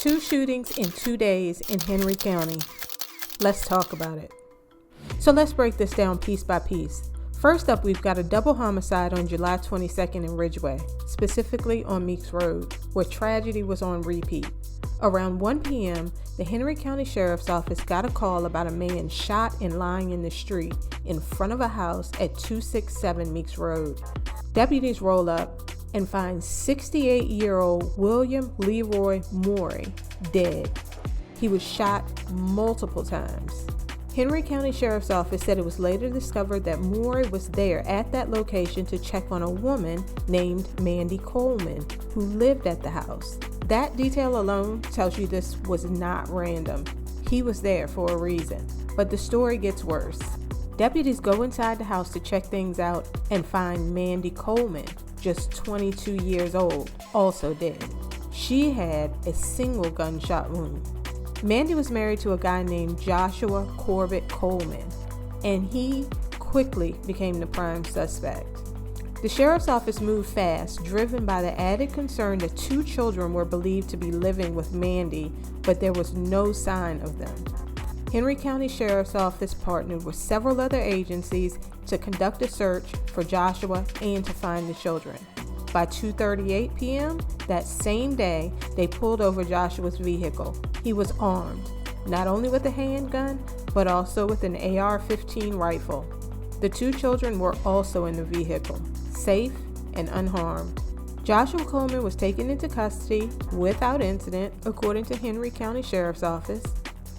2 shootings in 2 days in Henry County. Let's talk about it. So let's break this down piece by piece. First up, we've got a double homicide on July 22nd in Ridgeway, specifically on Meeks Road, where tragedy was on repeat. Around 1 p.m., the Henry County Sheriff's Office got a call about a man shot and lying in the street in front of a house at 267 Meeks Road. Deputies roll up and find 68-year-old William Leroy Morey dead. He was shot multiple times. Henry County Sheriff's Office said it was later discovered that Morey was there at that location to check on a woman named Mandy Coleman, who lived at the house. That detail alone tells you this was not random. He was there for a reason. But the story gets worse. Deputies go inside the house to check things out and find Mandy Coleman, just 22 years old, also dead. She had a single gunshot wound. Mandy was married to a guy named Joshua Corbett Coleman, and he quickly became the prime suspect. The sheriff's office moved fast, driven by the added concern that 2 children were believed to be living with Mandy, but there was no sign of them. Henry County Sheriff's Office partnered with several other agencies to conduct a search for Joshua and to find the children. By 2:38 p.m. that same day, they pulled over Joshua's vehicle. He was armed, not only with a handgun, but also with an AR-15 rifle. The 2 children were also in the vehicle, safe and unharmed. Joshua Coleman was taken into custody without incident, according to Henry County Sheriff's Office.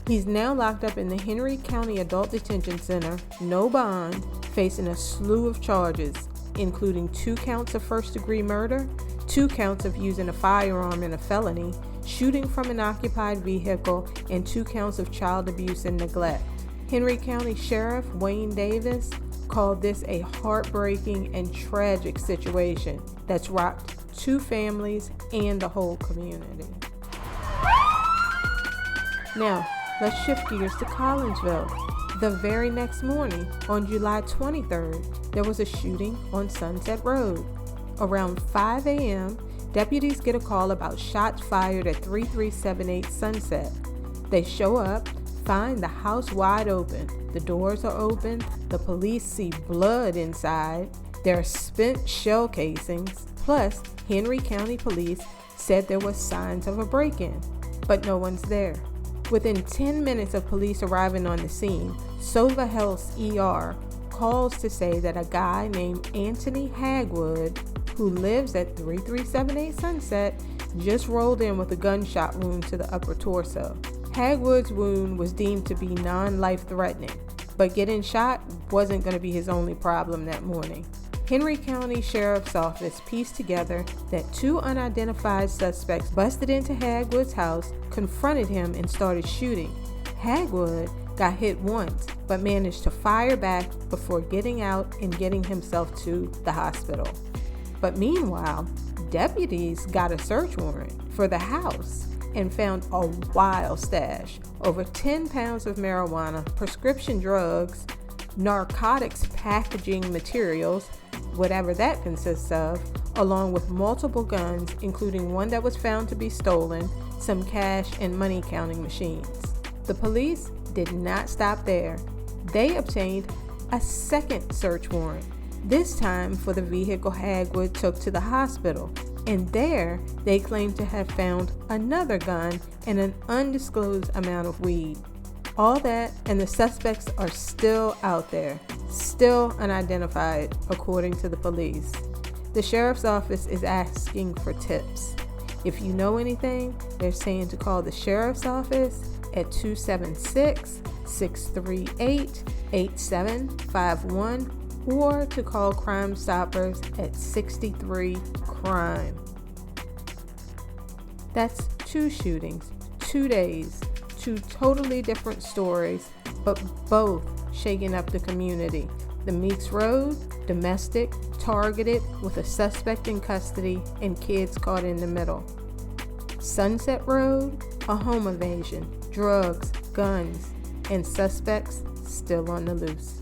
He's now locked up in the Henry County Adult Detention Center, no bond, facing a slew of charges, including 2 counts of first-degree murder, 2 counts of using a firearm in a felony, shooting from an occupied vehicle, and 2 counts of child abuse and neglect. Henry County Sheriff Wayne Davis called this a heartbreaking and tragic situation that's rocked 2 families and the whole community. Now, let's shift gears to Collinsville. The very next morning, on July 23rd, there was a shooting on Sunset Road. Around 5 a.m., deputies get a call about shots fired at 3378 Sunset. They show up, find the house wide open. The doors are open. The police see blood inside. There are spent shell casings. Plus, Henry County Police said there was signs of a break-in, but no one's there. Within 10 minutes of police arriving on the scene, Sova Health's ER calls to say that a guy named Anthony Hagwood, who lives at 3378 Sunset, just rolled in with a gunshot wound to the upper torso. Hagwood's wound was deemed to be non-life-threatening, but getting shot wasn't going to be his only problem that morning. Henry County Sheriff's Office pieced together that 2 unidentified suspects busted into Hagwood's house, confronted him, and started shooting. Hagwood got hit once, but managed to fire back before getting out and getting himself to the hospital. But meanwhile, deputies got a search warrant for the house and found a wild stash: over 10 pounds of marijuana, prescription drugs, narcotics packaging materials, whatever that consists of, along with multiple guns, including one that was found to be stolen, some cash, and money counting machines. The police did not stop there. They obtained a second search warrant, this time for the vehicle Hagwood took to the hospital, and there they claimed to have found another gun and an undisclosed amount of weed. All that, and the suspects are still out there, still unidentified, according to the police. The sheriff's office is asking for tips. If you know anything, they're saying to call the sheriff's office at 276-638-8751 or to call Crime Stoppers at 63-CRIME. That's 2 shootings, 2 days, 2 totally different stories, but both shaking up the community. The Meeks Road, domestic, targeted, with a suspect in custody and kids caught in the middle. Sunset Road, a home invasion, drugs, guns, and suspects still on the loose.